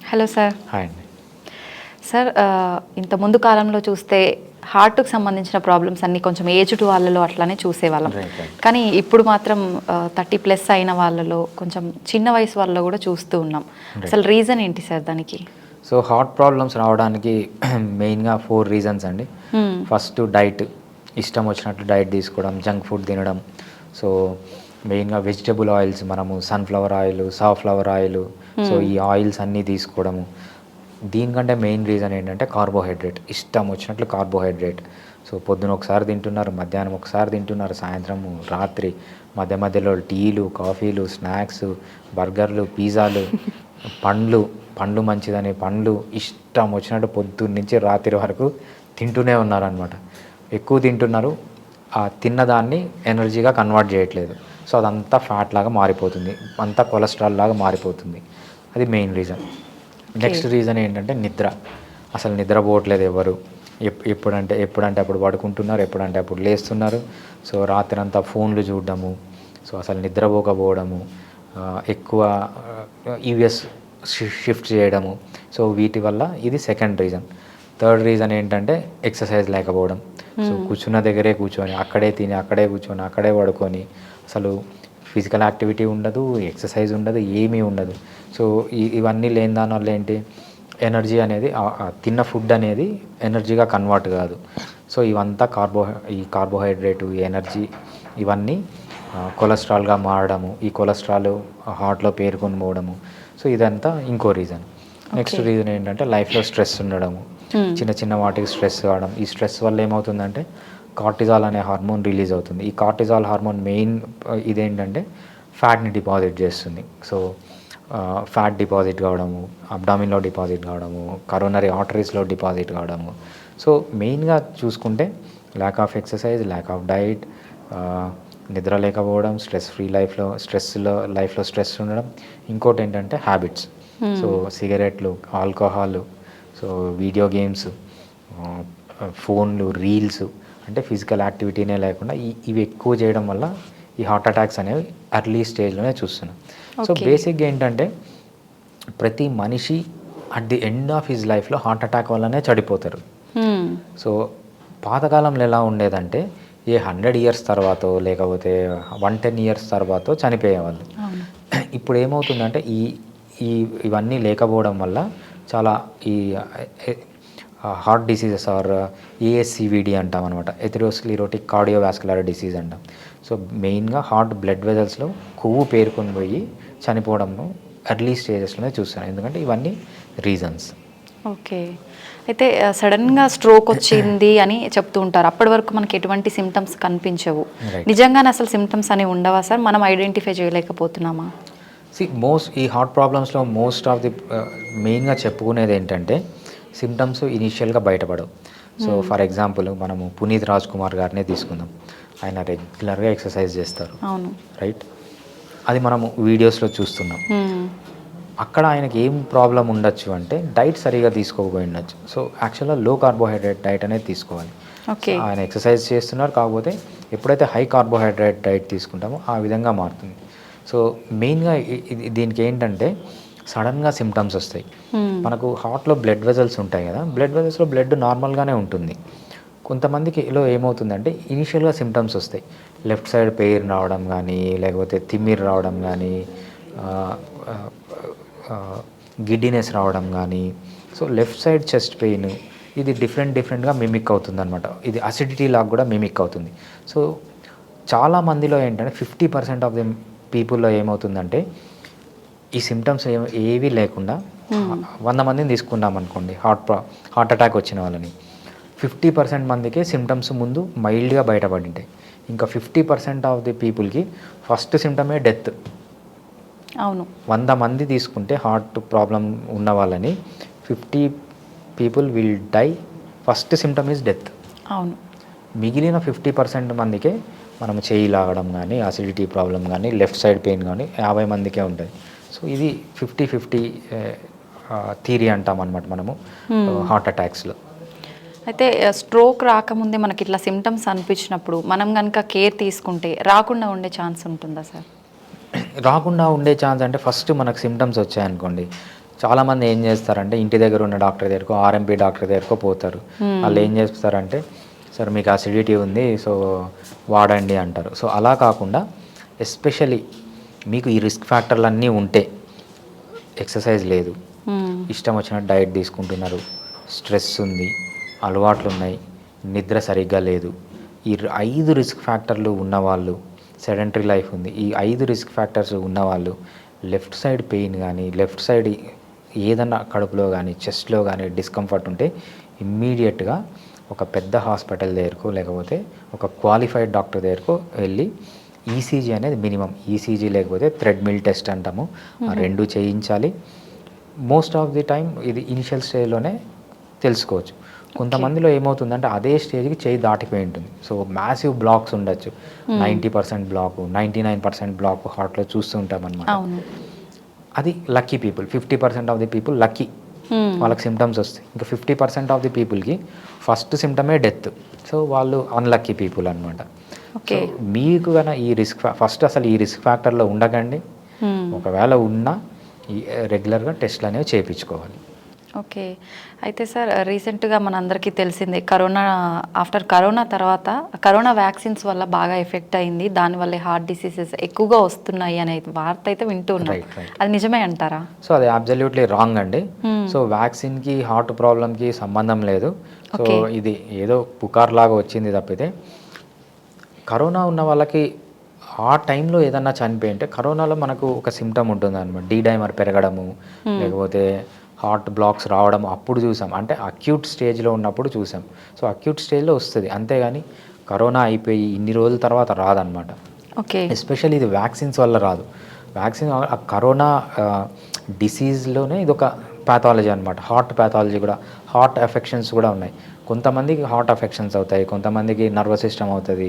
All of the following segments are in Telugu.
Hello sir. హాయ్ అండి. సార్ ఇంత ముందు కాలంలో చూస్తే హార్ట్కి సంబంధించిన ప్రాబ్లమ్స్ అన్నీ కొంచెం ఏజ్డ్ వాళ్ళలో అట్లానే చూసేవాళ్ళం. కానీ ఇప్పుడు మాత్రం 30+ అయిన వాళ్ళలో కొంచెం చిన్న వయసు వాళ్ళలో కూడా చూస్తూ ఉన్నాం. అసలు రీజన్ ఏంటి సార్ దానికి? సో హార్ట్ ప్రాబ్లమ్స్ రావడానికి మెయిన్గా 4 రీజన్స్ అండి. ఫస్ట్ డైట్, ఇష్టం వచ్చినట్లు డైట్ తీసుకోవడం, జంక్ ఫుడ్ తినడం. సో మెయిన్గా వెజిటబుల్ ఆయిల్స్, మనము sunflower oil, safflower oil, so ఈ ఆయిల్స్ అన్నీ తీసుకోవడము. దీనికంటే మెయిన్ రీజన్ ఏంటంటే కార్బోహైడ్రేట్, ఇష్టం వచ్చినట్లు కార్బోహైడ్రేట్. సో పొద్దున ఒకసారి తింటున్నారు, మధ్యాహ్నం ఒకసారి తింటున్నారు, సాయంత్రం, రాత్రి, మధ్య మధ్యలో టీలు, కాఫీలు, స్నాక్స్, బర్గర్లు, పిజ్జాలు, పండ్లు మంచిదని పండ్లు ఇష్టం వచ్చినట్టు పొద్దున్న నుంచి రాత్రి వరకు తింటూనే ఉన్నారనమాట. ఎక్కువ తింటున్నారు, ఆ తిన్నదాన్ని ఎనర్జీగా కన్వర్ట్ చేయట్లేదు. సో అదంతా ఫ్యాట్ లాగా మారిపోతుంది, అంతా కొలెస్ట్రాల్ లాగా మారిపోతుంది. అది మెయిన్ రీజన్. నెక్స్ట్ రీజన్ ఏంటంటే నిద్ర. అసలు నిద్రపోవట్లేదు ఎవరు. ఎప్పుడంటే అప్పుడు పడుకుంటున్నారు, ఎప్పుడంటే అప్పుడు లేస్తున్నారు. సో రాత్రి అంతా ఫోన్లు చూడడము, సో అసలు నిద్రపోకపోవడము, ఎక్కువ యూఎస్ షిఫ్ట్ చేయడము. సో వీటి వల్ల ఇది సెకండ్ రీజన్. థర్డ్ రీజన్ ఏంటంటే ఎక్సర్సైజ్ లేకపోవడం. సో కూర్చున్న దగ్గరే కూర్చొని, అక్కడే తిని, అక్కడే కూర్చొని, అక్కడే పడుకొని, అసలు ఫిజికల్ యాక్టివిటీ ఉండదు, ఎక్సర్సైజ్ ఉండదు, ఏమీ ఉండదు. సో ఇవన్నీ లేని దానివల్ల ఏంటి, ఎనర్జీ అనేది, తిన్న ఫుడ్ అనేది ఎనర్జీగా కన్వర్ట్ కాదు. సో ఇవంతా కార్బోహైడ్రేటు, ఎనర్జీ ఇవన్నీ కొలెస్ట్రాల్గా మారడము, ఈ కొలెస్ట్రాల్ హార్ట్లో పేరుకొని పోవడము. సో ఇదంతా ఇంకో రీజన్. నెక్స్ట్ రీజన్ ఏంటంటే లైఫ్లో స్ట్రెస్ ఉండడము, చిన్న చిన్న వాటికి స్ట్రెస్ కావడం. ఈ స్ట్రెస్ వల్ల ఏమవుతుందంటే కార్టిజాల్ అనే హార్మోన్ రిలీజ్ అవుతుంది. ఈ కార్టిజాల్ హార్మోన్ మెయిన్ ఇదేంటంటే ఫ్యాట్ని డిపాజిట్ చేస్తుంది. సో ఫ్యాట్ డిపాజిట్ కావడము, అబ్డామిన్లో డిపాజిట్ కావడము, కరోనరీ ఆర్టరీస్లో డిపాజిట్ కావడము. సో మెయిన్గా చూసుకుంటే lack of exercise, lack of diet, నిద్ర లేకపోవడం, లైఫ్లో స్ట్రెస్ ఉండడం. ఇంకోటి ఏంటంటే హ్యాబిట్స్. సో సిగరెట్లు, ఆల్కహాల్, సో వీడియో గేమ్స్, ఫోన్లు, రీల్స్, అంటే ఫిజికల్ యాక్టివిటీనే లేకుండా ఇవి ఎక్కువ చేయడం వల్ల ఈ హార్ట్ అటాక్స్ అనేవి ఎర్లీ స్టేజ్లోనే చూస్తున్నాం. సో బేసిక్గా ఏంటంటే ప్రతి మనిషి at the end of his లైఫ్లో హార్ట్ అటాక్ వల్లనే చనిపోతారు. సో పాతకాలంలో ఎలా ఉండేదంటే 100 ఇయర్స్ తర్వాత లేకపోతే 110 ఇయర్స్ తర్వాత చనిపోయేవాళ్ళు. ఇప్పుడు ఏమవుతుందంటే ఇవన్నీ లేకపోవడం వల్ల చాలా ఈ హార్ట్ డిసీజెస్ ఆర్ ఏఎస్సివిడి అంటాం అనమాట, ఎథెరోస్క్లెరోటిక్ కార్డియోవాస్కులర్ డిసీజ్ అంటాం. సో మెయిన్గా హార్ట్ బ్లడ్ వెజల్స్లో కొవ్వు పేరుకొని పోయి చనిపోవడంను ఎర్లీ స్టేజెస్లోనే చూస్తాను. ఎందుకంటే ఇవన్నీ రీజన్స్. ఓకే. అయితే సడన్గా స్ట్రోక్ వచ్చింది అని చెప్తూ ఉంటారు. అప్పటి వరకు మనకి ఎటువంటి సిమ్టమ్స్ కనిపించవు. నిజంగానే అసలు సిమ్టమ్స్ అనేవి ఉండవా సార్? మనం ఐడెంటిఫై చేయలేకపోతున్నామా? ఈ హార్ట్ ప్రాబ్లమ్స్లో మోస్ట్ ఆఫ్ ది మెయిన్గా చెప్పుకునేది ఏంటంటే సిమ్టమ్స్ ఇనీషియల్గా బయటపడవు. సో ఫర్ ఎగ్జాంపుల్ మనము పునీత్ రాజ్ కుమార్ గారినే తీసుకుందాం. ఆయన రెగ్యులర్గా ఎక్సర్సైజ్ చేస్తారు, అవును, రైట్? అది మనము వీడియోస్లో చూస్తున్నాం. అక్కడ ఆయనకి ఏం ప్రాబ్లం ఉండొచ్చు అంటే డైట్ సరిగా తీసుకోకపోయి ఉండొచ్చు. సో యాక్చువల్గా లో కార్బోహైడ్రేట్ డైట్ అనేది తీసుకోవాలి. ఆయన ఎక్సర్సైజ్ చేస్తున్నారు, కాకపోతే ఎప్పుడైతే హై కార్బోహైడ్రేట్ డైట్ తీసుకుంటామో ఆ విధంగా మారుతుంది. సో మెయిన్గా దీనికి ఏంటంటే సడన్గా సిమ్టమ్స్ వస్తాయి. మనకు హార్ట్లో బ్లడ్ వెజల్స్ ఉంటాయి కదా, బ్లడ్ వెజల్స్లో బ్లడ్ నార్మల్గానే ఉంటుంది. కొంతమందికి ఇలా ఏమవుతుందంటే ఇనిషియల్గా సిమ్టమ్స్ వస్తాయి. లెఫ్ట్ సైడ్ పెయిన్ రావడం కానీ, లేకపోతే తిమ్మిరి రావడం కానీ, గిడ్డినెస్ రావడం కానీ. So left side chest pain ఇది డిఫరెంట్గా మిమిక్ అవుతుంది అనమాట. ఇది అసిడిటీ లాగా కూడా మిమిక్ అవుతుంది. సో చాలామందిలో ఏంటంటే 50% ఆఫ్ ది పీపుల్లో ఏమవుతుందంటే ఈ సిమ్టమ్స్ ఏవీ లేకుండా 100 మందిని తీసుకున్నాం అనుకోండి, హార్ట్ అటాక్ వచ్చిన వాళ్ళని, 50% మందికి సిమ్టమ్స్ ముందు మైల్డ్గా బయటపడింటాయి. ఇంకా 50% ఆఫ్ ది పీపుల్కి ఫస్ట్ సిమ్టమే డెత్. అవును, 100 మంది తీసుకుంటే హార్ట్ ప్రాబ్లం ఉన్న వాళ్ళని 50 people will die, first symptom is death. అవును, మిగిలిన 50% మందికే మనం చేయి లాగడం కానీ, అసిడిటీ ప్రాబ్లం కానీ, లెఫ్ట్ సైడ్ పెయిన్ కానీ 50 మందికే ఉంటుంది. సో ఇది 50-50 థియరీ అంటాం అనమాట మనము హార్ట్ అటాక్స్లో. అయితే స్ట్రోక్ రాకముందే మనకి ఇట్లా సిమ్టమ్స్ అనిపించినప్పుడు మనం కనుక కేర్ తీసుకుంటే రాకుండా ఉండే ఛాన్స్ ఉంటుందా సార్? రాకుండా ఉండే ఛాన్స్ అంటే ఫస్ట్ మనకు సిమ్టమ్స్ వచ్చాయనుకోండి, చాలామంది ఏం చేస్తారంటే ఇంటి దగ్గర ఉన్న డాక్టర్ దగ్గరకో ఆర్ఎంపీ డాక్టర్ దగ్గరకో పోతారు. వాళ్ళు ఏం చేస్తారంటే సార్ మీకు అసిడిటీ ఉంది సో వాడండి అంటారు. సో అలా కాకుండా ఎస్పెషలీ మీకు ఈ రిస్క్ ఫ్యాక్టర్లు అన్నీ ఉంటే, ఎక్సర్సైజ్ లేదు, ఇష్టం వచ్చినట్టు డైట్ తీసుకుంటున్నారు, స్ట్రెస్ ఉంది, అలవాట్లు ఉన్నాయి, నిద్ర సరిగ్గా లేదు, ఈ 5 రిస్క్ ఫ్యాక్టర్లు ఉన్నవాళ్ళు, సెడెంటరీ లైఫ్ ఉంది, ఈ 5 రిస్క్ ఫ్యాక్టర్స్ ఉన్నవాళ్ళు లెఫ్ట్ సైడ్ పెయిన్ కానీ, లెఫ్ట్ సైడ్ ఏదన్నా కడుపులో కానీ చెస్ట్లో కానీ డిస్కంఫర్ట్ ఉంటే ఇమ్మీడియట్గా ఒక పెద్ద హాస్పిటల్ దగ్గరకు లేకపోతే ఒక క్వాలిఫైడ్ డాక్టర్ దగ్గరకు వెళ్ళి ఈసీజీ అనేది మినిమం, ఈసీజీ లేకపోతే థ్రెడ్మిల్ టెస్ట్ అంటాము, ఆ 2 చేయించాలి. మోస్ట్ ఆఫ్ ది టైం ఇది ఇనిషియల్ స్టేజ్లోనే తెలుసుకోవచ్చు. కొంతమందిలో ఏమవుతుందంటే అదే స్టేజ్కి చేయి దాటిపోయి ఉంటుంది. సో మ్యాసివ్ బ్లాక్స్ ఉండొచ్చు, 90% బ్లాక్, 99% బ్లాక్ హార్ట్లో చూస్తూ ఉంటాం అనమాట. అది lucky people, 50% of the people lucky, వాళ్ళకి సిమ్టమ్స్ వస్తాయి. ఇంకా 50% ఆఫ్ ది పీపుల్కి ఫస్ట్ సిమ్టమే డెత్. సో వాళ్ళు అన్లక్కీ పీపుల్ అనమాట. సో మీకు కన్నా ఈ రిస్క్ ఫస్ట్ అసలు ఈ రిస్క్ ఫ్యాక్టర్లో ఉండకండి. ఒకవేళ ఉన్నా రెగ్యులర్గా టెస్ట్లు అనేవి చేయించుకోవాలి. ఓకే. అయితే సార్ రీసెంట్గా మనందరికీ తెలిసిందే ఆఫ్టర్ కరోనా తర్వాత కరోనా వ్యాక్సిన్స్ వల్ల బాగా ఎఫెక్ట్ అయింది, దానివల్లే హార్ట్ డిసీజెస్ ఎక్కువగా వస్తున్నాయి అనే వార్త అయితే వింటూ ఉన్నాం. అది నిజమే అంటారా? సో అది అబ్సల్యూట్లీ రాంగ్ అండి. సో వ్యాక్సిన్కి హార్ట్ ప్రాబ్లమ్కి సంబంధం లేదు. సో ఇది ఏదో పుకార్ లాగా వచ్చింది తప్పితే, కరోనా ఉన్న వాళ్ళకి ఆ టైంలో ఏదన్నా చనిపోయి ఉంటే, కరోనాలో మనకు ఒక సిమ్టమ్ ఉంటుంది అనమాట, డైమర్ పెరగడము లేకపోతే హార్ట్ బ్లాక్స్ రావడం అప్పుడు చూసాం, అంటే అక్యూట్ స్టేజ్లో ఉన్నప్పుడు చూసాం. సో అక్యూట్ స్టేజ్లో వస్తుంది, అంతేగాని కరోనా అయిపోయి ఇన్ని రోజుల తర్వాత రాదనమాట. ఓకే. ఎస్పెషల్లీ ఇది వ్యాక్సిన్స్ వల్ల రాదు. వ్యాక్సిన్ కరోనా డిసీజ్లోనే ఇది ఒక ప్యాథాలజీ అనమాట. హార్ట్ ప్యాథాలజీ కూడా, హార్ట్ ఎఫెక్షన్స్ కూడా ఉన్నాయి. కొంతమందికి హార్ట్ ఎఫెక్షన్స్ అవుతాయి, కొంతమందికి నర్వస్ సిస్టమ్ అవుతుంది,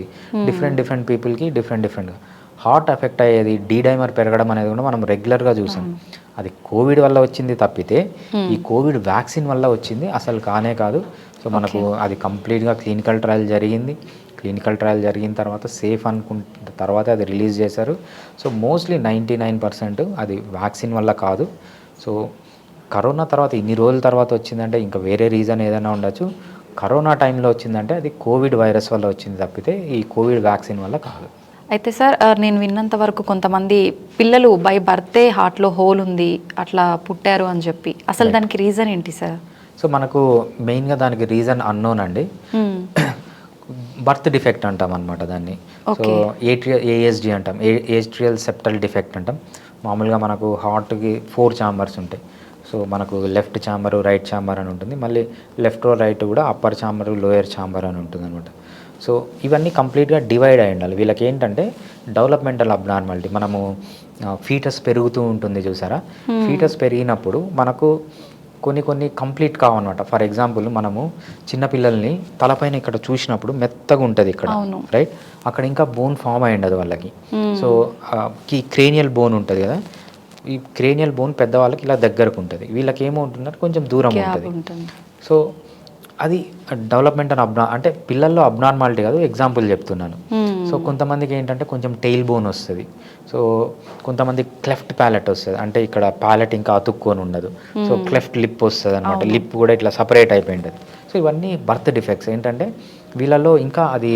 డిఫరెంట్ పీపుల్కి డిఫరెంట్గా హార్ట్ ఎఫెక్ట్ అయ్యేది. డైమర్ పెరగడం అనేది కూడా మనం రెగ్యులర్గా చూసాం. అది కోవిడ్ వల్ల వచ్చింది తప్పితే ఈ కోవిడ్ వ్యాక్సిన్ వల్ల వచ్చింది అసలు కానే కాదు. సో మనకు అది కంప్లీట్గా క్లినికల్ ట్రయల్ జరిగింది. క్లినికల్ ట్రయల్ జరిగిన తర్వాత సేఫ్ అనుకుంటే తర్వాత అది రిలీజ్ చేశారు. సో మోస్ట్లీ 99% అది వ్యాక్సిన్ వల్ల కాదు. సో కరోనా తర్వాత ఇన్ని రోజుల తర్వాత వచ్చిందంటే ఇంకా వేరే రీజన్ ఏదైనా ఉండొచ్చు. కరోనా టైంలో వచ్చిందంటే అది కోవిడ్ వైరస్ వల్ల వచ్చింది తప్పితే ఈ కోవిడ్ వ్యాక్సిన్ వల్ల కాదు. అయితే సార్ నేను విన్నంత వరకు కొంతమంది పిల్లలు బై బర్తే హార్ట్లో హోల్ ఉంది అట్లా పుట్టారు అని చెప్పి, అసలు దానికి రీజన్ ఏంటి సార్? సో మనకు మెయిన్గా దానికి రీజన్ అన్నోన్ అండి. బర్త్ డిఫెక్ట్ అంటాం అనమాట దాన్ని. సో ఏఎస్డి అంటాం, ఏట్రియల్ సెప్టల్ డిఫెక్ట్ అంటాం. మామూలుగా మనకు హార్ట్కి 4 ఛాంబర్స్ ఉంటాయి. సో మనకు లెఫ్ట్ ఛాంబరు, రైట్ ఛాంబర్ అని ఉంటుంది. మళ్ళీ లెఫ్ట్ రైట్ కూడా అప్పర్ ఛాంబరు, లోయర్ ఛాంబర్ అని ఉంటుంది అనమాట. సో ఇవన్నీ కంప్లీట్గా డివైడ్ అయి ఉండాలి. వీళ్ళకి ఏంటంటే డెవలప్మెంటల్ అబ్నార్మాలిటీ, మనము ఫీటస్ పెరుగుతూ ఉంటుంది చూసారా, ఫీటస్ పెరిగినప్పుడు మనకు కొన్ని కంప్లీట్ కావన్నమాట. ఫర్ ఎగ్జాంపుల్ మనము చిన్నపిల్లల్ని తలపైన ఇక్కడ చూసినప్పుడు మెత్తగా ఉంటుంది ఇక్కడ, రైట్, అక్కడ ఇంకా బోన్ ఫామ్ అయి ఉండదు వాళ్ళకి. సో క్రేనియల్ బోన్ ఉంటుంది కదా, ఈ క్రేనియల్ బోన్ పెద్దవాళ్ళకి ఇలా దగ్గరకు ఉంటుంది, వీళ్ళకి ఏమవుతుందంటే కొంచెం దూరం ఉంటుంది. సో అది డెవలప్మెంట్ అంటే పిల్లల్లో అబ్నార్మాలిటీ కాదు, ఎగ్జాంపుల్ చెప్తున్నాను. సో కొంతమందికి ఏంటంటే కొంచెం టెయిల్ బోన్ వస్తుంది. సో కొంతమంది క్లెఫ్ట్ ప్యాలెట్ వస్తుంది, అంటే ఇక్కడ ప్యాలెట్ ఇంకా అతుక్కొని ఉండదు. సో క్లెఫ్ట్ లిప్ వస్తుంది అనమాట, లిప్ కూడా ఇట్లా సపరేట్ అయిపోయి ఉంటుంది. సో ఇవన్నీ బర్త్ డిఫెక్ట్స్. ఏంటంటే వీళ్ళల్లో ఇంకా అది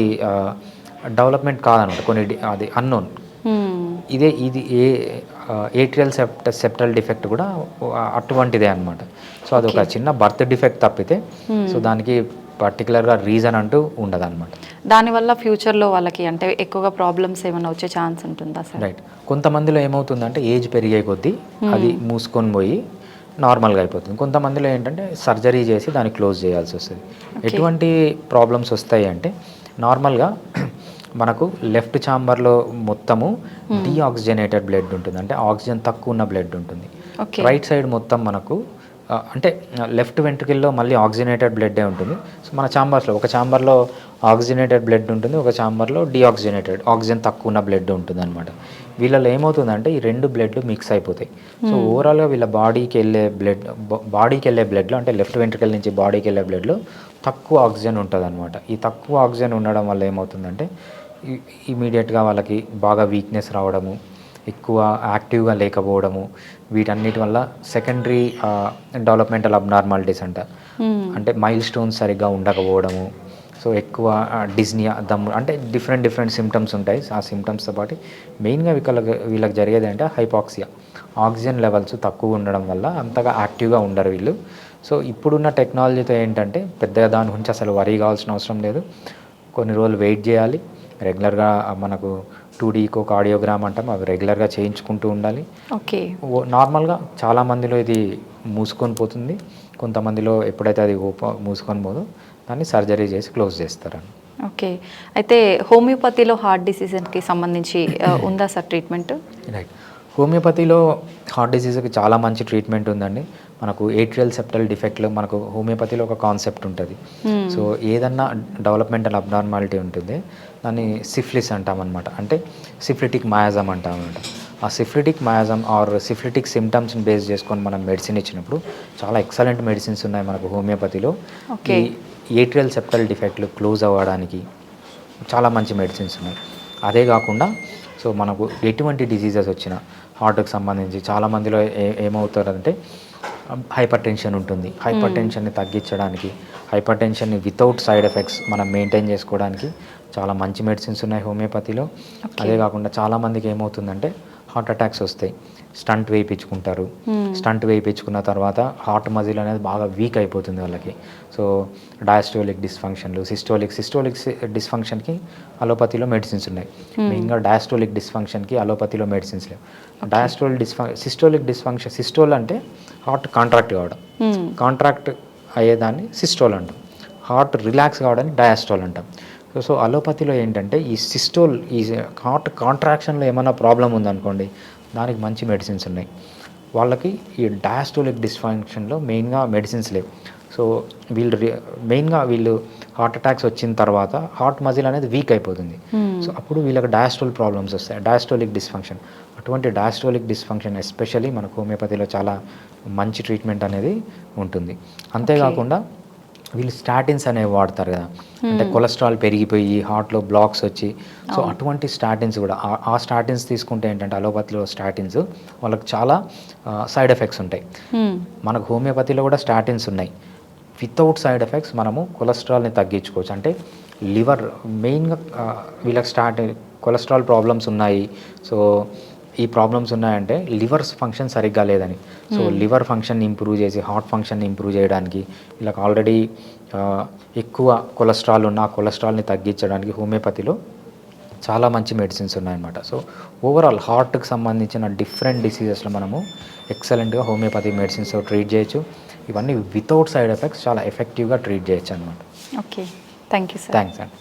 డెవలప్మెంట్ కాదనమాట, అది అన్నోన్. ఇది ఏట్రియల్ సెప్టల్ డిఫెక్ట్ కూడా అటువంటిదే అనమాట. సో అది ఒక చిన్న బర్త్ డిఫెక్ట్ తప్పితే సో దానికి పర్టికులర్గా రీజన్ అంటూ ఉండదు అనమాట. దానివల్ల ఫ్యూచర్లో వాళ్ళకి అంటే ఎక్కువగా ప్రాబ్లమ్స్ ఏమైనా వచ్చే ఛాన్స్ ఉంటుందా సార్? రైట్. కొంతమందిలో ఏమవుతుందంటే ఏజ్ పెరిగే కొద్దీ అది మూసుకొని పోయి నార్మల్గా అయిపోతుంది. కొంతమందిలో ఏంటంటే సర్జరీ చేసి దాన్ని క్లోజ్ చేయాల్సి వస్తుంది. ఎటువంటి ప్రాబ్లమ్స్ వస్తాయి అంటే నార్మల్గా మనకు లెఫ్ట్ ఛాంబర్లో మొత్తము డీఆక్సిజనేటెడ్ బ్లడ్ ఉంటుంది, అంటే ఆక్సిజన్ తక్కువ ఉన్న బ్లడ్ ఉంటుంది. రైట్ సైడ్ మొత్తం మనకు అంటే లెఫ్ట్ వెంట్రుకల్లో మళ్ళీ ఆక్సిజనేటెడ్ బ్లడ్డే ఉంటుంది. సో మన ఛాంబర్స్లో ఒక ఛాంబర్లో ఆక్సిజనేటెడ్ బ్లడ్ ఉంటుంది, ఒక ఛాంబర్లో డీఆక్సిజనేటెడ్ ఆక్సిజన్ తక్కువ ఉన్న బ్లడ్ ఉంటుంది అనమాట. వీళ్ళలో ఏమవుతుందంటే ఈ 2 బ్లడ్ మిక్స్ అయిపోతాయి. సో ఓవరాల్గా వీళ్ళ బాడీకి వెళ్ళే బ్లడ్లో అంటే లెఫ్ట్ వెంట్రుకల నుంచి బాడీకి వెళ్ళే బ్లడ్లో తక్కువ ఆక్సిజన్ ఉంటుంది అనమాట. ఈ తక్కువ ఆక్సిజన్ ఉండడం వల్ల ఏమవుతుందంటే ఇమీడియట్గా వాళ్ళకి బాగా వీక్నెస్ రావడము, ఎక్కువ యాక్టివ్గా లేకపోవడము, వీటన్నిటి వల్ల సెకండరీ డెవలప్మెంటల్ అబ్నార్మాలిటీస్ అంట, అంటే మైల్ స్టోన్స్ సరిగ్గా ఉండకపోవడము, సో ఎక్కువ డిజ్నియా, దమ్ము, అంటే డిఫరెంట్ సిమ్టమ్స్ ఉంటాయి. ఆ సిమ్టమ్స్తో పాటు మెయిన్గా వీళ్ళకి జరిగేది అంటే హైపాక్సియా, ఆక్సిజన్ లెవెల్స్ తక్కువ ఉండడం వల్ల అంతగా యాక్టివ్గా ఉండరు వీళ్ళు. సో ఇప్పుడున్న టెక్నాలజీతో ఏంటంటే పెద్దగా దాని గురించి అసలు వరీ కావాల్సిన అవసరం లేదు. కొన్ని రోజులు వెయిట్ చేయాలి. రెగ్యులర్గా మనకు 2D కార్డియోగ్రామ్ అంటాం, అవి రెగ్యులర్గా చేయించుకుంటూ ఉండాలి. ఓకే. నార్మల్గా చాలామందిలో ఇది మూసుకొని పోతుంది, కొంతమందిలో ఎప్పుడైతే అది మూసుకొని పోదో దాన్ని సర్జరీ చేసి క్లోజ్ చేస్తారని. ఓకే. అయితే హోమియోపతిలో హార్ట్ డిసీజ్కి సంబంధించి ఉందా సార్ ట్రీట్మెంట్? రైట్. హోమియోపతిలో హార్ట్ డిసీజ్కి చాలా మంచి ట్రీట్మెంట్ ఉందండి. మనకు ఏట్రియల్ సెప్టల్ డిఫెక్ట్లో మనకు హోమియోపతిలో ఒక కాన్సెప్ట్ ఉంటుంది. సో ఏదన్నా డెవలప్మెంటల్ అబ్నార్మాలిటీ ఉంటుంది, దాన్ని సిఫిలిస్ అంటామన్నమాట, అంటే సిఫిలిటిక్ మయాజమ్ అంటామన్నమాట. ఆ సిఫిలిటిక్ మయాజమ్ ఆర్ సిఫిలిటిక్ సిమ్టమ్స్ని బేస్ చేసుకొని మనం మెడిసిన్ ఇచ్చినప్పుడు చాలా ఎక్సలెంట్ మెడిసిన్స్ ఉన్నాయి మనకు హోమియోపతిలో. ఈ ఏట్రియల్ సెప్టల్ డిఫెక్ట్లు క్లోజ్ అవ్వడానికి చాలా మంచి మెడిసిన్స్ ఉన్నాయి. అదే కాకుండా సో మనకు ఎటువంటి డిసీజెస్ వచ్చినా హార్ట్కి సంబంధించి చాలామందిలో ఏమవుతారంటే హైపర్ టెన్షన్ ఉంటుంది. హైపర్ టెన్షన్ని తగ్గించడానికి, హైపర్ టెన్షన్ని వితౌట్ సైడ్ ఎఫెక్ట్స్ మనం మెయింటైన్ చేసుకోవడానికి చాలా మంచి మెడిసిన్స్ ఉన్నాయి హోమియోపతిలో. అదే కాకుండా చాలామందికి ఏమవుతుందంటే హార్ట్ అటాక్స్ వస్తాయి, స్టంట్ వేయించుకుంటారు. స్టంట్ వేయించుకున్న తర్వాత హార్ట్ మజిల్ అనేది బాగా వీక్ అయిపోతుంది వాళ్ళకి. సో డయాస్టోలిక్ డిస్ఫంక్షన్లు, సిస్టోలిక్ డిస్ఫంక్షన్కి అలోపతిలో మెడిసిన్స్ ఉన్నాయి. మెయిన్గా డయాస్టోలిక్ డిస్ఫంక్షన్కి అలోపతిలో మెడిసిన్స్ లేవు. సిస్టోలిక్ డిస్ఫంక్షన్, సిస్టోల్ అంటే హార్ట్ కాంట్రాక్ట్ కావడం, కాంట్రాక్ట్ అయ్యేదాన్ని సిస్టోల్ అంటాం. హార్ట్ రిలాక్స్ కావడానికి డయాస్టోల్ అంటాం. సో అలోపతిలో ఏంటంటే ఈ సిస్టోల్, ఈ హార్ట్ కాంట్రాక్షన్లో ఏమైనా ప్రాబ్లం ఉందనుకోండి, దానికి మంచి మెడిసిన్స్ ఉన్నాయి. వాళ్ళకి ఈ డయాస్టోలిక్ డిస్ఫంక్షన్లో మెయిన్గా మెడిసిన్స్ లేవు. సో వీళ్ళు హార్ట్ అటాక్స్ వచ్చిన తర్వాత హార్ట్ మజిల్ అనేది వీక్ అయిపోతుంది. సో అప్పుడు వీళ్ళకి డయాస్టోల్ ప్రాబ్లమ్స్ వస్తాయి, డయాస్టోలిక్ డిస్ఫంక్షన్. అటువంటి డయాస్టోలిక్ డిస్ఫంక్షన్ ఎస్పెషల్లీ మనకు హోమియోపతిలో చాలా మంచి ట్రీట్మెంట్ అనేది ఉంటుంది. అంతేకాకుండా వీళ్ళు స్టాటిన్స్ అనేవి వాడతారు కదా, అంటే కొలెస్ట్రాల్ పెరిగిపోయి హార్ట్లో బ్లాక్స్ వచ్చి, సో అటువంటి స్టాటిన్స్ కూడా, ఆ స్టాటిన్స్ తీసుకుంటే ఏంటంటే అలోపతిలో స్టాటిన్స్ వాళ్ళకి చాలా సైడ్ ఎఫెక్ట్స్ ఉంటాయి. మనకు హోమియోపతిలో కూడా స్టాటిన్స్ ఉన్నాయి. వితౌట్ సైడ్ ఎఫెక్ట్స్ మనము కొలెస్ట్రాల్ని తగ్గించుకోవచ్చు. అంటే లివర్ మెయిన్గా వీళ్ళకి కొలెస్ట్రాల్ ప్రాబ్లమ్స్ ఉన్నాయి. సో ఈ ప్రాబ్లమ్స్ ఉన్నాయంటే లివర్స్ ఫంక్షన్ సరిగ్గా లేదని. సో లివర్ ఫంక్షన్ ఇంప్రూవ్ చేసి హార్ట్ ఫంక్షన్ ఇంప్రూవ్ చేయడానికి, వీళ్ళకి ఆల్రెడీ ఎక్కువ కొలెస్ట్రాల్ ఉన్న ఆ కొలెస్ట్రాల్ని తగ్గించడానికి హోమియోపతిలో చాలా మంచి మెడిసిన్స్ ఉన్నాయన్నమాట. సో ఓవరాల్ హార్ట్కి సంబంధించిన డిఫరెంట్ డిసీజెస్లో మనము ఎక్సలెంట్గా హోమియోపతి మెడిసిన్స్ ట్రీట్ చేయొచ్చు. ఇవన్నీ వితౌట్ సైడ్ ఎఫెక్ట్స్ చాలా ఎఫెక్టివ్గా ట్రీట్ చేయొచ్చు అనమాట. Okay, thank you sir. Thanks అండి.